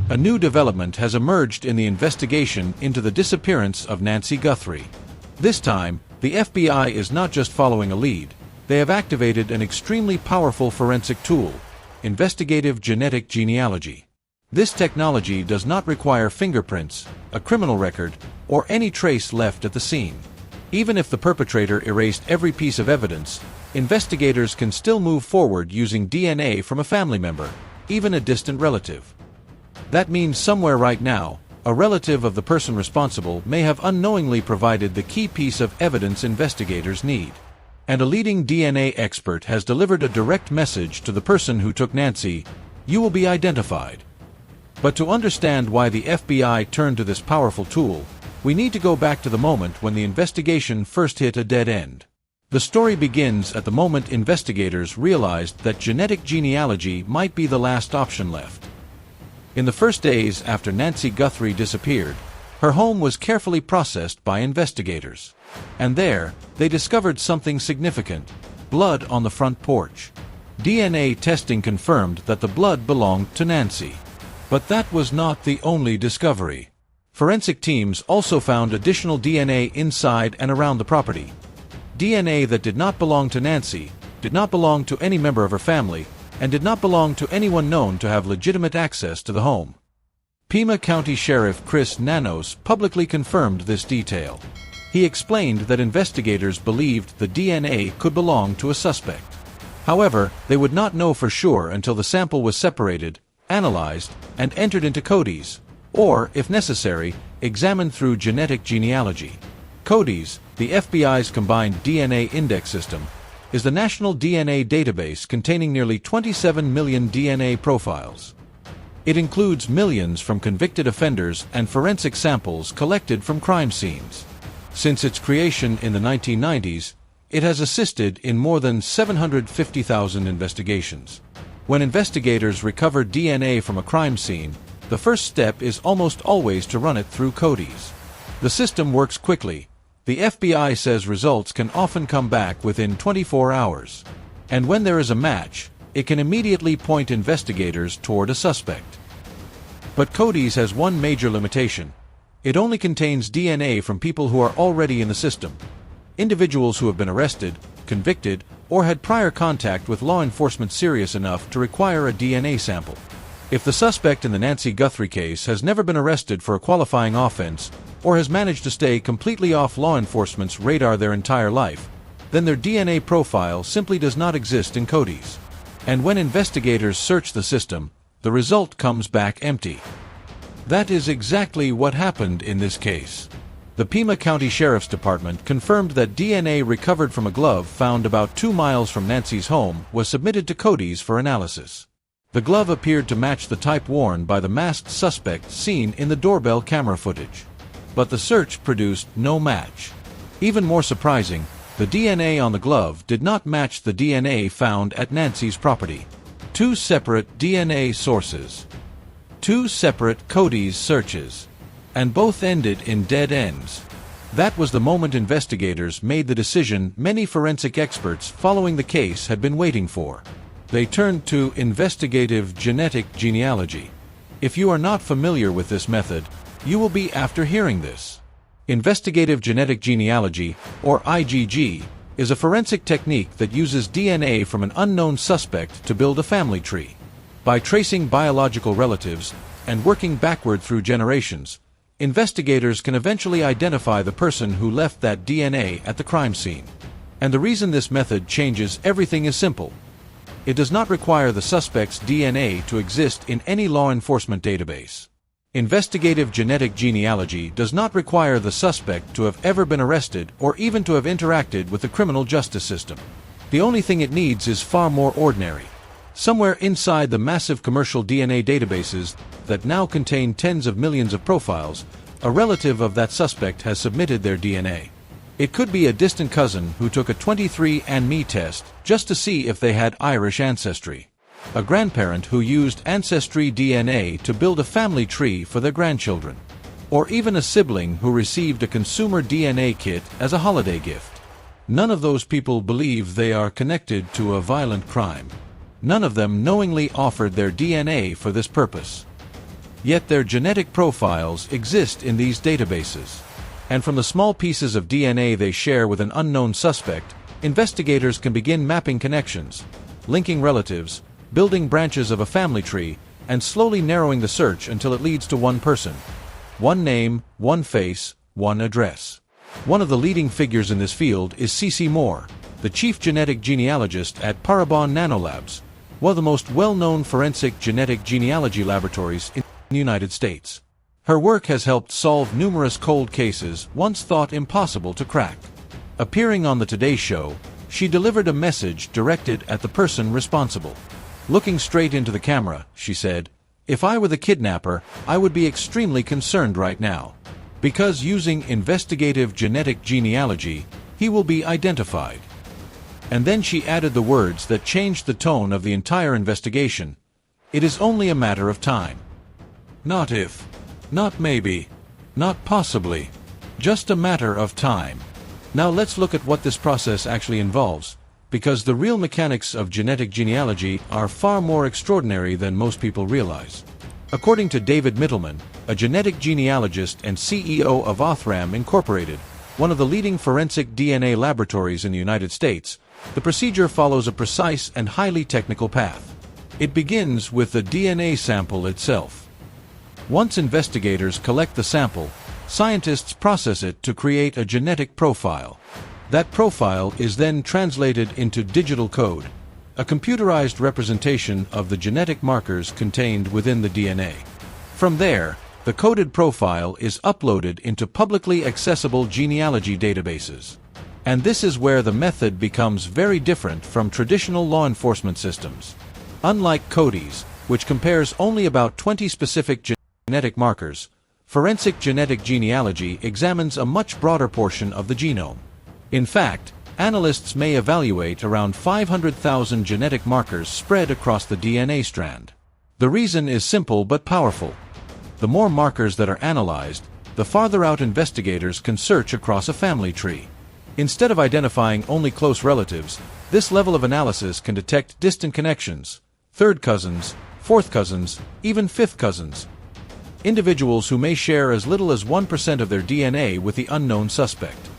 A new development has emerged in the investigation into the disappearance of Nancy Guthrie. This time, the FBI is not just following a lead, they have activated an extremely powerful forensic tool, investigative genetic genealogy. This technology does not require fingerprints, a criminal record, or any trace left at the scene. Even if the perpetrator erased every piece of evidence, investigators can still move forward using DNA from a family member, even a distant relative. That means somewhere right now, a relative of the person responsible may have unknowingly provided the key piece of evidence investigators need. And a leading DNA expert has delivered a direct message to the person who took Nancy: "You will be identified." But to understand why the FBI turned to this powerful tool, we need to go back to the moment when the investigation first hit a dead end. The story begins at the moment investigators realized that genetic genealogy might be the last option left. In the first days after Nancy Guthrie disappeared, her home was carefully processed by investigators. And there, they discovered something significant: blood on the front porch. DNA testing confirmed that the blood belonged to Nancy. But that was not the only discovery. Forensic teams also found additional DNA inside and around the property. DNA that did not belong to Nancy, did not belong to any member of her family, and did not belong to anyone known to have legitimate access to the home. Pima County Sheriff Chris Nanos publicly confirmed this detail. He explained that investigators believed the DNA could belong to a suspect. However, they would not know for sure until the sample was separated, analyzed, and entered into CODIS, or, if necessary, examined through genetic genealogy. CODIS, the FBI's combined DNA index system, is the national DNA database containing nearly 27 million DNA profiles. It includes millions from convicted offenders and forensic samples collected from crime scenes. Since its creation in the 1990s, it has assisted in more than 750,000 investigations. When investigators recover DNA from a crime scene, the first step is almost always to run it through CODIS. The system works quickly. The FBI says results can often come back within 24 hours. And when there is a match, it can immediately point investigators toward a suspect. But CODIS has one major limitation. It only contains DNA from people who are already in the system. Individuals who have been arrested, convicted, or had prior contact with law enforcement serious enough to require a DNA sample. If the suspect in the Nancy Guthrie case has never been arrested for a qualifying offense, or has managed to stay completely off law enforcement's radar their entire life, then their DNA profile simply does not exist in CODIS. And when investigators search the system, the result comes back empty. That is exactly what happened in this case. The Pima County Sheriff's Department confirmed that DNA recovered from a glove found about 2 miles from Nancy's home was submitted to CODIS for analysis. The glove appeared to match the type worn by the masked suspect seen in the doorbell camera footage. But the search produced no match. Even more surprising, the DNA on the glove did not match the DNA found at Nancy's property. 2 separate DNA sources. 2 separate CODIS searches. And both ended in dead ends. That was the moment investigators made the decision many forensic experts following the case had been waiting for. They turned to investigative genetic genealogy. If you are not familiar with this method, you will be after hearing this. Investigative genetic genealogy, or IgG, is a forensic technique that uses DNA from an unknown suspect to build a family tree. By tracing biological relatives and working backward through generations, investigators can eventually identify the person who left that DNA at the crime scene. And the reason this method changes everything is simple. It does not require the suspect's DNA to exist in any law enforcement database. Investigative genetic genealogy does not require the suspect to have ever been arrested or even to have interacted with the criminal justice system. The only thing it needs is far more ordinary. Somewhere inside the massive commercial DNA databases that now contain tens of millions of profiles, a relative of that suspect has submitted their DNA. It could be a distant cousin who took a 23andMe test just to see if they had Irish ancestry. A grandparent who used Ancestry DNA to build a family tree for their grandchildren. Or even a sibling who received a consumer DNA kit as a holiday gift. None of those people believe they are connected to a violent crime. None of them knowingly offered their DNA for this purpose. Yet their genetic profiles exist in these databases. And from the small pieces of DNA they share with an unknown suspect, investigators can begin mapping connections, linking relatives, building branches of a family tree, and slowly narrowing the search until it leads to one person. One name, one face, one address. One of the leading figures in this field is C.C. Moore, the chief genetic genealogist at Parabon Nanolabs, one of the most well-known forensic genetic genealogy laboratories in the United States. Her work has helped solve numerous cold cases once thought impossible to crack. Appearing on the Today Show, she delivered a message directed at the person responsible. Looking straight into the camera, she said, "If I were the kidnapper, I would be extremely concerned right now. Because using investigative genetic genealogy, he will be identified." And then she added the words that changed the tone of the entire investigation. "It is only a matter of time. Not if, not maybe, not possibly. Just a matter of time." Now let's look at what this process actually involves, because the real mechanics of genetic genealogy are far more extraordinary than most people realize. According to David Mittleman, a genetic genealogist and CEO of Othram Incorporated, one of the leading forensic DNA laboratories in the United States, the procedure follows a precise and highly technical path. It begins with the DNA sample itself. Once investigators collect the sample, scientists process it to create a genetic profile. That profile is then translated into digital code, a computerized representation of the genetic markers contained within the DNA. From there, the coded profile is uploaded into publicly accessible genealogy databases. And this is where the method becomes very different from traditional law enforcement systems. Unlike CODIS, which compares only about 20 specific genetic markers, forensic genetic genealogy examines a much broader portion of the genome. In fact, analysts may evaluate around 500,000 genetic markers spread across the DNA strand. The reason is simple but powerful. The more markers that are analyzed, the farther out investigators can search across a family tree. Instead of identifying only close relatives, this level of analysis can detect distant connections, third cousins, fourth cousins, even fifth cousins. Individuals who may share as little as 1% of their DNA with the unknown suspect.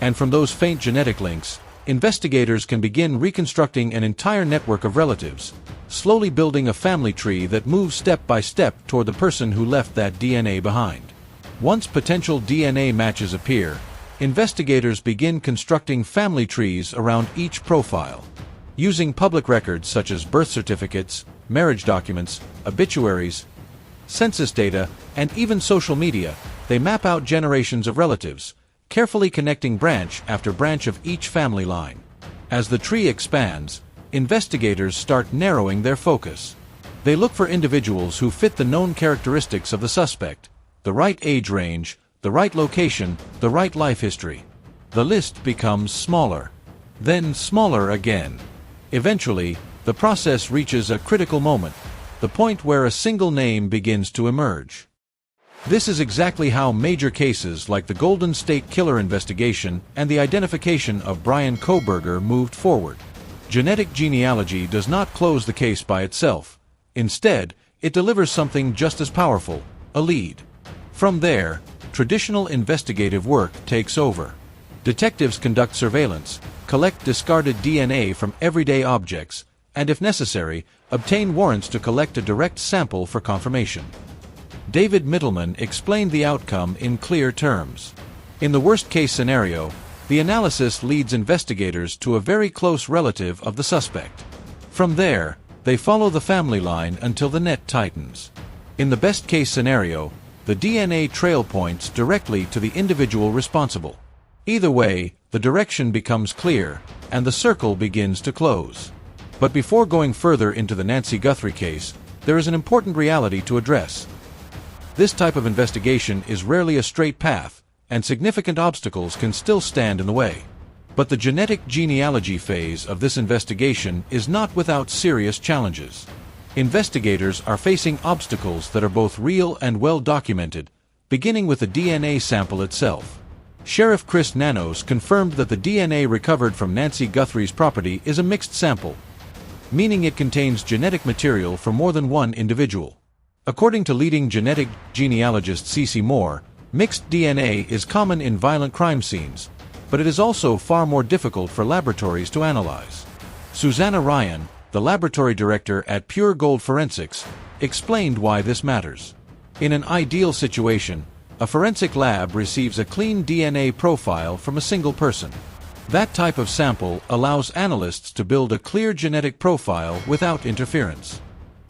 And from those faint genetic links, investigators can begin reconstructing an entire network of relatives, slowly building a family tree that moves step by step toward the person who left that DNA behind. Once potential DNA matches appear, investigators begin constructing family trees around each profile. Using public records such as birth certificates, marriage documents, obituaries, census data, and even social media, they map out generations of relatives, carefully connecting branch after branch of each family line. As the tree expands, investigators start narrowing their focus. They look for individuals who fit the known characteristics of the suspect, the right age range, the right location, the right life history. The list becomes smaller, then smaller again. Eventually, the process reaches a critical moment, the point where a single name begins to emerge. This is exactly how major cases like the Golden State Killer investigation and the identification of Brian Kohberger moved forward. Genetic genealogy does not close the case by itself. Instead, it delivers something just as powerful, a lead. From there, traditional investigative work takes over. Detectives conduct surveillance, collect discarded DNA from everyday objects, and if necessary, obtain warrants to collect a direct sample for confirmation. David Mittleman explained the outcome in clear terms. In the worst-case scenario, the analysis leads investigators to a very close relative of the suspect. From there, they follow the family line until the net tightens. In the best-case scenario, the DNA trail points directly to the individual responsible. Either way, the direction becomes clear, and the circle begins to close. But before going further into the Nancy Guthrie case, there is an important reality to address. This type of investigation is rarely a straight path, and significant obstacles can still stand in the way. But the genetic genealogy phase of this investigation is not without serious challenges. Investigators are facing obstacles that are both real and well documented, beginning with the DNA sample itself. Sheriff Chris Nanos confirmed that the DNA recovered from Nancy Guthrie's property is a mixed sample, meaning it contains genetic material for more than one individual. According to leading genetic genealogist C.C. Moore, mixed DNA is common in violent crime scenes, but it is also far more difficult for laboratories to analyze. Susanna Ryan, the laboratory director at Pure Gold Forensics, explained why this matters. In an ideal situation, a forensic lab receives a clean DNA profile from a single person. That type of sample allows analysts to build a clear genetic profile without interference.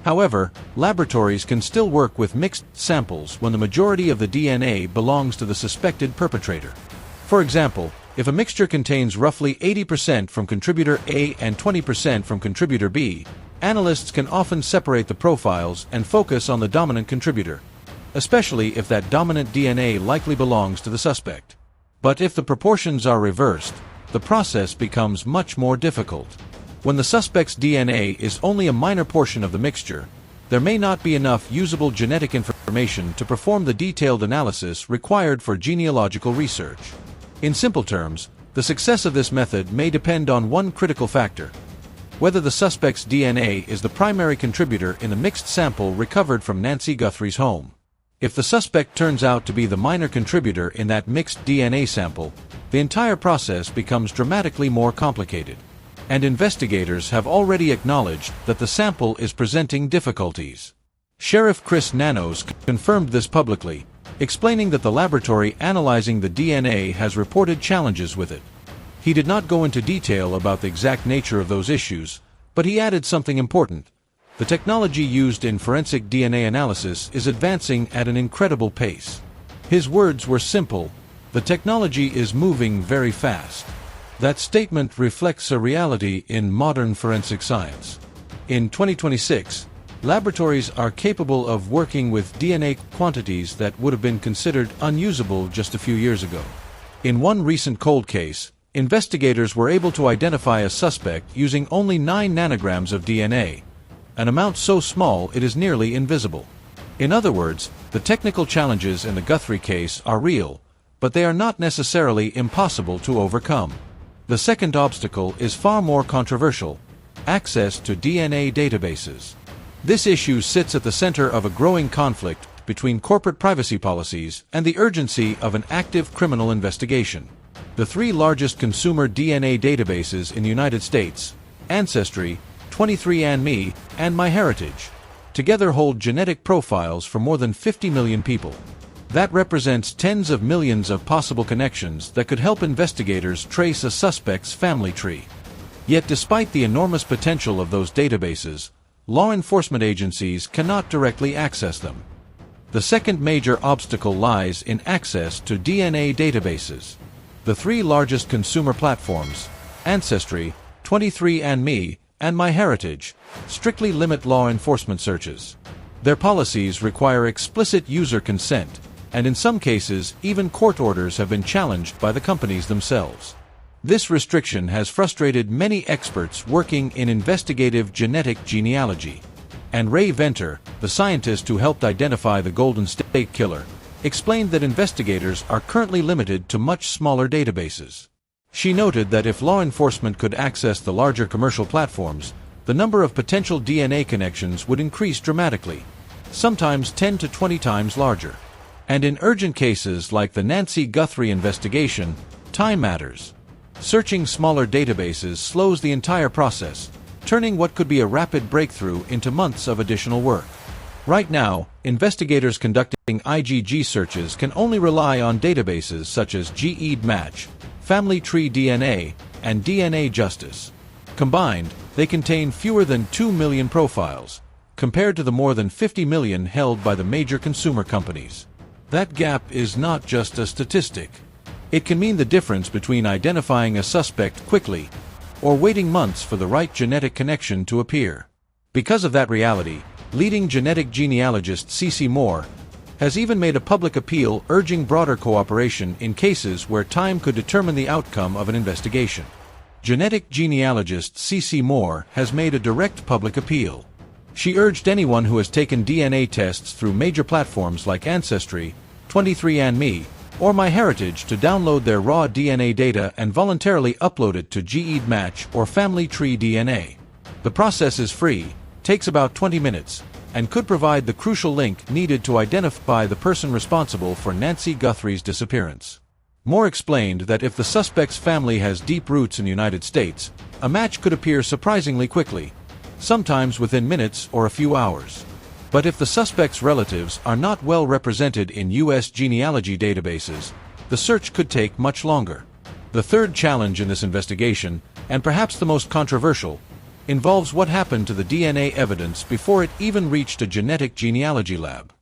However, laboratories can still work with mixed samples when the majority of the DNA belongs to the suspected perpetrator. For example, if a mixture contains roughly 80% from contributor A and 20% from contributor B, analysts can often separate the profiles and focus on the dominant contributor, especially if that dominant DNA likely belongs to the suspect. But if the proportions are reversed, the process becomes much more difficult. When the suspect's DNA is only a minor portion of the mixture, there may not be enough usable genetic information to perform the detailed analysis required for genealogical research. In simple terms, the success of this method may depend on one critical factor: whether the suspect's DNA is the primary contributor in the mixed sample recovered from Nancy Guthrie's home. If the suspect turns out to be the minor contributor in that mixed DNA sample, the entire process becomes dramatically more complicated. And investigators have already acknowledged that the sample is presenting difficulties. Sheriff Chris Nanos confirmed this publicly, explaining that the laboratory analyzing the DNA has reported challenges with it. He did not go into detail about the exact nature of those issues, but he added something important. The technology used in forensic DNA analysis is advancing at an incredible pace. His words were simple: the technology is moving very fast. That statement reflects a reality in modern forensic science. In 2026, laboratories are capable of working with DNA quantities that would have been considered unusable just a few years ago. In one recent cold case, investigators were able to identify a suspect using only 9 nanograms of DNA, an amount so small it is nearly invisible. In other words, the technical challenges in the Guthrie case are real, but they are not necessarily impossible to overcome. The second obstacle is far more controversial: access to DNA databases. This issue sits at the center of a growing conflict between corporate privacy policies and the urgency of an active criminal investigation. The 3 largest consumer DNA databases in the United States, Ancestry, 23andMe, and MyHeritage, together hold genetic profiles for more than 50 million people. That represents tens of millions of possible connections that could help investigators trace a suspect's family tree. Yet despite the enormous potential of those databases, law enforcement agencies cannot directly access them. The second major obstacle lies in access to DNA databases. The 3 largest consumer platforms, Ancestry, 23andMe, and MyHeritage, strictly limit law enforcement searches. Their policies require explicit user consent, and in some cases, even court orders have been challenged by the companies themselves. This restriction has frustrated many experts working in investigative genetic genealogy. And Ray Venter, the scientist who helped identify the Golden State Killer, explained that investigators are currently limited to much smaller databases. She noted that if law enforcement could access the larger commercial platforms, the number of potential DNA connections would increase dramatically, sometimes 10 to 20 times larger. And in urgent cases like the Nancy Guthrie investigation, time matters. Searching smaller databases slows the entire process, turning what could be a rapid breakthrough into months of additional work. Right now, investigators conducting IgG searches can only rely on databases such as GEDmatch, Family Tree DNA, and DNA Justice. Combined, they contain fewer than 2 million profiles, compared to the more than 50 million held by the major consumer companies. That gap is not just a statistic. It can mean the difference between identifying a suspect quickly or waiting months for the right genetic connection to appear. Because of that reality, leading genetic genealogist C.C. Moore has even made a public appeal urging broader cooperation in cases where time could determine the outcome of an investigation. Genetic genealogist C.C. Moore has made a direct public appeal. She urged anyone who has taken DNA tests through major platforms like Ancestry, 23andMe, or MyHeritage to download their raw DNA data and voluntarily upload it to GEDmatch or Family Tree DNA. The process is free, takes about 20 minutes, and could provide the crucial link needed to identify the person responsible for Nancy Guthrie's disappearance. Moore explained that if the suspect's family has deep roots in the United States, a match could appear surprisingly quickly, sometimes within minutes or a few hours. But if the suspect's relatives are not well represented in U.S. genealogy databases, the search could take much longer. The third challenge in this investigation, and perhaps the most controversial, involves what happened to the DNA evidence before it even reached a genetic genealogy lab.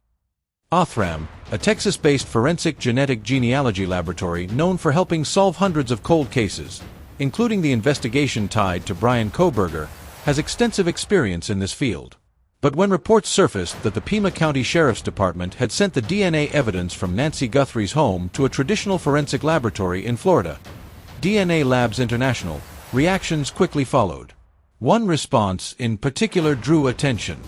Othram, a Texas-based forensic genetic genealogy laboratory known for helping solve hundreds of cold cases, including the investigation tied to Bryan Kohberger, has extensive experience in this field. But when reports surfaced that the Pima County Sheriff's Department had sent the DNA evidence from Nancy Guthrie's home to a traditional forensic laboratory in Florida, DNA Labs International, reactions quickly followed. One response in particular drew attention.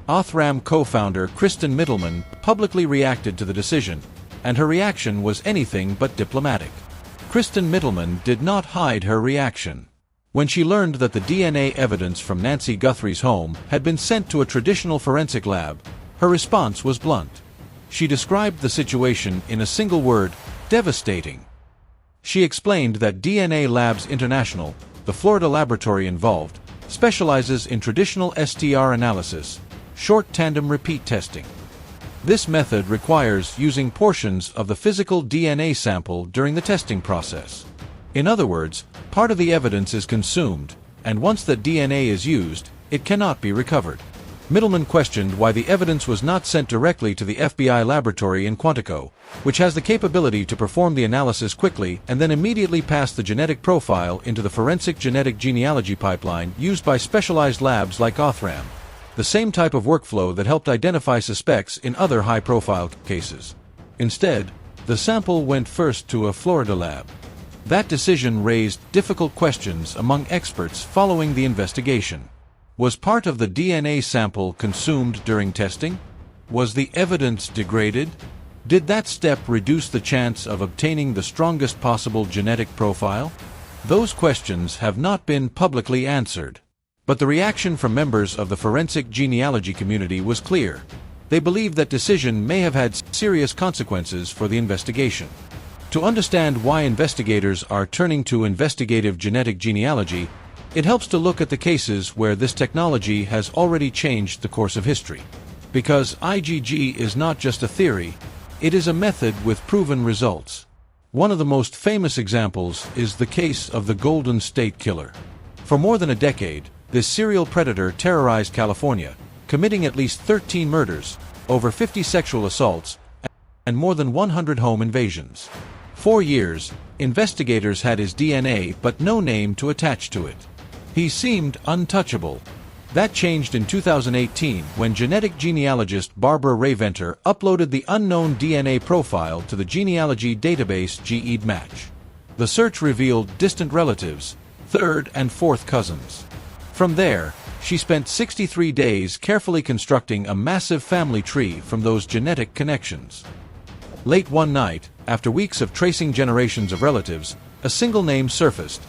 Othram co-founder Kristen Middleman publicly reacted to the decision, and her reaction was anything but diplomatic. Kristen Middleman did not hide her reaction. When she learned that the DNA evidence from Nancy Guthrie's home had been sent to a traditional forensic lab, her response was blunt. She described the situation in a single word: devastating. She explained that DNA Labs International, the Florida laboratory involved, specializes in traditional STR analysis, short tandem repeat testing. This method requires using portions of the physical DNA sample during the testing process. In other words, part of the evidence is consumed, and once that DNA is used, it cannot be recovered. Middleman questioned why the evidence was not sent directly to the FBI laboratory in Quantico, which has the capability to perform the analysis quickly and then immediately pass the genetic profile into the forensic genetic genealogy pipeline used by specialized labs like Othram, the same type of workflow that helped identify suspects in other high-profile cases. Instead, the sample went first to a Florida lab. That decision raised difficult questions among experts following the investigation. Was part of the DNA sample consumed during testing? Was the evidence degraded? Did that step reduce the chance of obtaining the strongest possible genetic profile? Those questions have not been publicly answered. But the reaction from members of the forensic genealogy community was clear. They believe that decision may have had serious consequences for the investigation. To understand why investigators are turning to investigative genetic genealogy, it helps to look at the cases where this technology has already changed the course of history. Because IGG is not just a theory, it is a method with proven results. One of the most famous examples is the case of the Golden State Killer. For more than a decade, this serial predator terrorized California, committing at least 13 murders, over 50 sexual assaults, and more than 100 home invasions. For years, investigators had his DNA but no name to attach to it. He seemed untouchable. That changed in 2018 when genetic genealogist Barbara Rae-Venter uploaded the unknown DNA profile to the genealogy database GEDmatch. The search revealed distant relatives, third and fourth cousins. From there, she spent 63 days carefully constructing a massive family tree from those genetic connections. Late one night, after weeks of tracing generations of relatives, a single name surfaced: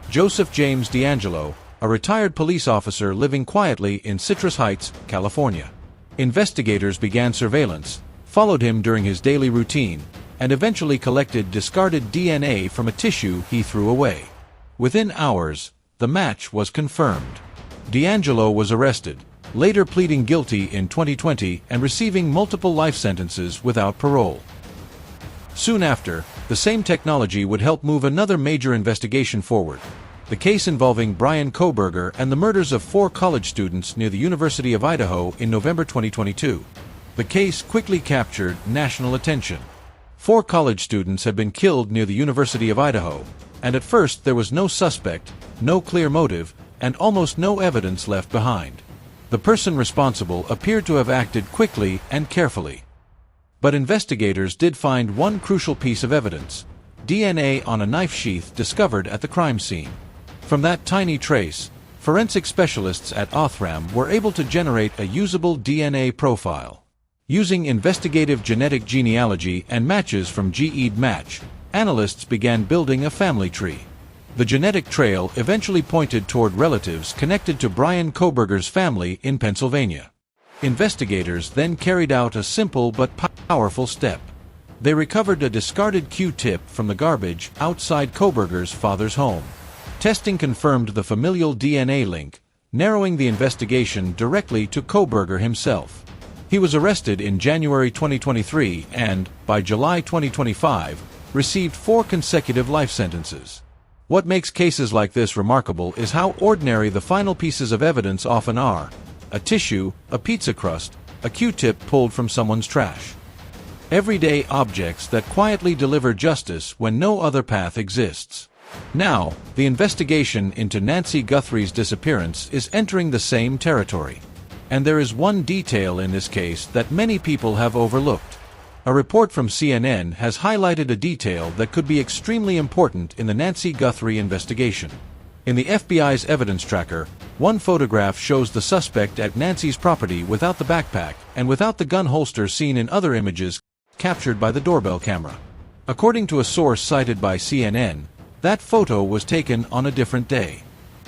Joseph James DeAngelo, a retired police officer living quietly in Citrus Heights, California. Investigators began surveillance, followed him during his daily routine, and eventually collected discarded DNA from a tissue he threw away. Within hours, the match was confirmed. DeAngelo was arrested, later pleading guilty in 2020 and receiving multiple life sentences without parole. Soon after, the same technology would help move another major investigation forward: the case involving Bryan Kohberger and the murders of 4 college students near the University of Idaho in November 2022. The case quickly captured national attention. 4 college students had been killed near the University of Idaho, and at first there was no suspect, no clear motive, and almost no evidence left behind. The person responsible appeared to have acted quickly and carefully. But investigators did find one crucial piece of evidence: DNA on a knife sheath discovered at the crime scene. From that tiny trace, forensic specialists at Othram were able to generate a usable DNA profile. Using investigative genetic genealogy and matches from GEDmatch, analysts began building a family tree. The genetic trail eventually pointed toward relatives connected to Bryan Kohberger's family in Pennsylvania. Investigators then carried out a simple but powerful step. They recovered a discarded Q-tip from the garbage outside Kohberger's father's home. Testing confirmed the familial DNA link, narrowing the investigation directly to Kohberger himself. He was arrested in January 2023 and, by July 2025, received 4 consecutive life sentences. What makes cases like this remarkable is how ordinary the final pieces of evidence often are: a tissue, a pizza crust, a Q-tip pulled from someone's trash. Everyday objects that quietly deliver justice when no other path exists. Now, the investigation into Nancy Guthrie's disappearance is entering the same territory. And there is one detail in this case that many people have overlooked. A report from CNN has highlighted a detail that could be extremely important in the Nancy Guthrie investigation. In the FBI's evidence tracker, one photograph shows the suspect at Nancy's property without the backpack and without the gun holster seen in other images captured by the doorbell camera. According to a source cited by CNN, that photo was taken on a different day.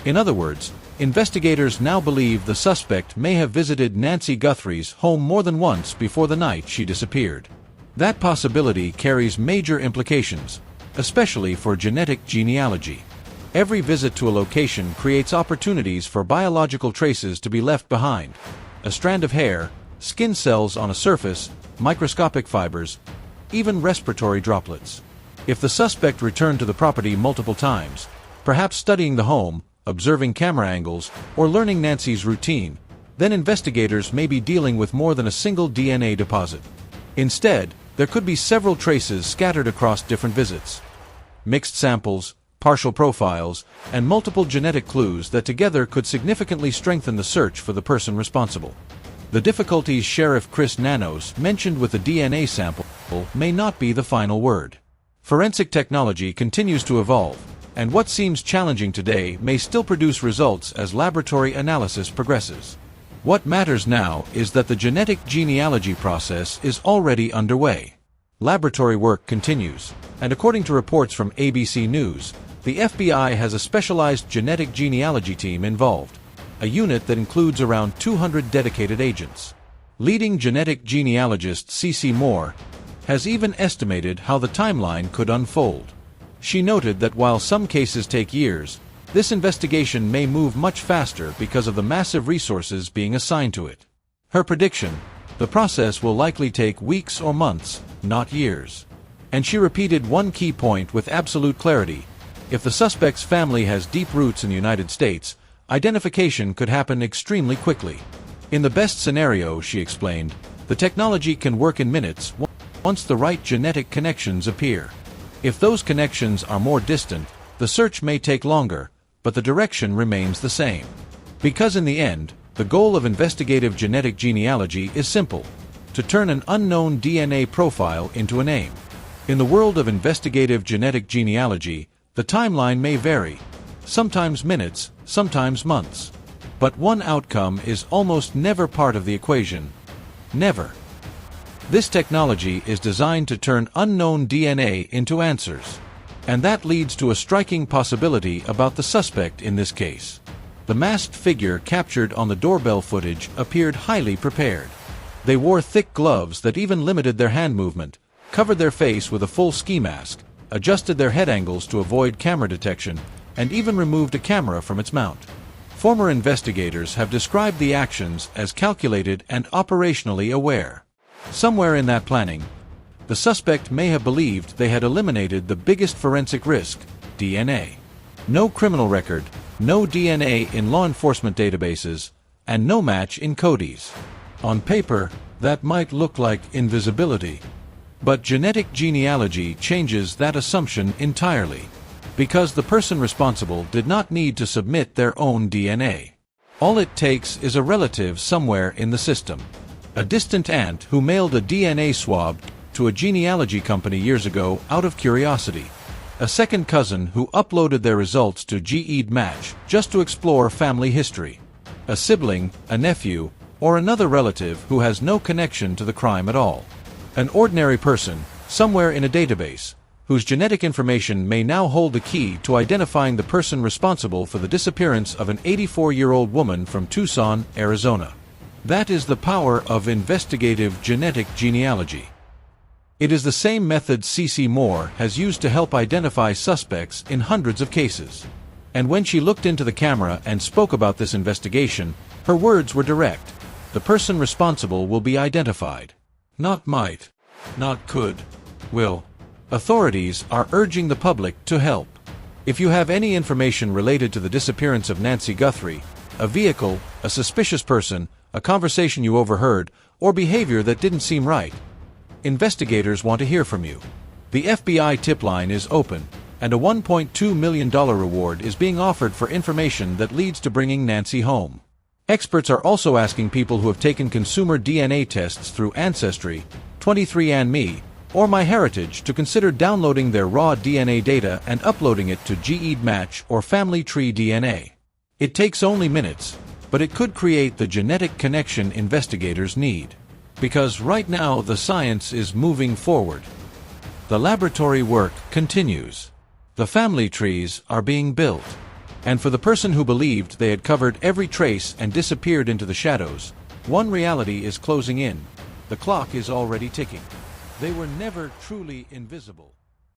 In other words, investigators now believe the suspect may have visited Nancy Guthrie's home more than once before the night she disappeared. That possibility carries major implications, especially for genetic genealogy. Every visit to a location creates opportunities for biological traces to be left behind. A strand of hair, skin cells on a surface, microscopic fibers, even respiratory droplets. If the suspect returned to the property multiple times, perhaps studying the home, observing camera angles, or learning Nancy's routine, then investigators may be dealing with more than a single DNA deposit. Instead, there could be several traces scattered across different visits. Mixed samples, partial profiles, and multiple genetic clues that together could significantly strengthen the search for the person responsible. The difficulties Sheriff Chris Nanos mentioned with the DNA sample may not be the final word. Forensic technology continues to evolve, and what seems challenging today may still produce results as laboratory analysis progresses. What matters now is that the genetic genealogy process is already underway. Laboratory work continues, and according to reports from ABC News, the FBI has a specialized genetic genealogy team involved, a unit that includes around 200 dedicated agents. Leading genetic genealogist C.C. Moore has even estimated how the timeline could unfold. She noted that while some cases take years, this investigation may move much faster because of the massive resources being assigned to it. Her prediction: the process will likely take weeks or months, not years. And she repeated one key point with absolute clarity: if the suspect's family has deep roots in the United States, identification could happen extremely quickly. In the best scenario, she explained, the technology can work in minutes once the right genetic connections appear. If those connections are more distant, the search may take longer, but the direction remains the same. Because in the end, the goal of investigative genetic genealogy is simple: to turn an unknown DNA profile into a name. In the world of investigative genetic genealogy, the timeline may vary, sometimes minutes, sometimes months. But one outcome is almost never part of the equation. Never. This technology is designed to turn unknown DNA into answers. And that leads to a striking possibility about the suspect in this case. The masked figure captured on the doorbell footage appeared highly prepared. They wore thick gloves that even limited their hand movement, covered their face with a full ski mask, adjusted their head angles to avoid camera detection, and even removed a camera from its mount. Former investigators have described the actions as calculated and operationally aware. Somewhere in that planning, the suspect may have believed they had eliminated the biggest forensic risk: DNA. No criminal record, no DNA in law enforcement databases, and no match in Cody's. On paper, that might look like invisibility. But genetic genealogy changes that assumption entirely, because the person responsible did not need to submit their own DNA. All it takes is a relative somewhere in the system. A distant aunt who mailed a DNA swab to a genealogy company years ago out of curiosity. A second cousin who uploaded their results to GEDmatch just to explore family history. A sibling, a nephew, or another relative who has no connection to the crime at all. An ordinary person, somewhere in a database, whose genetic information may now hold the key to identifying the person responsible for the disappearance of an 84-year-old woman from Tucson, Arizona. That is the power of investigative genetic genealogy. It is the same method C.C. Moore has used to help identify suspects in hundreds of cases. And when she looked into the camera and spoke about this investigation, her words were direct. The person responsible will be identified. Not might, not could, will. Authorities are urging the public to help. If you have any information related to the disappearance of Nancy Guthrie, a vehicle, a suspicious person, a conversation you overheard, or behavior that didn't seem right, investigators want to hear from you. The FBI tip line is open, and a $1.2 million reward is being offered for information that leads to bringing Nancy home. Experts are also asking people who have taken consumer DNA tests through Ancestry, 23andMe, or MyHeritage to consider downloading their raw DNA data and uploading it to GEDmatch or Family Tree DNA. It takes only minutes, but it could create the genetic connection investigators need. Because right now the science is moving forward. The laboratory work continues. The family trees are being built. And for the person who believed they had covered every trace and disappeared into the shadows, one reality is closing in. The clock is already ticking. They were never truly invisible.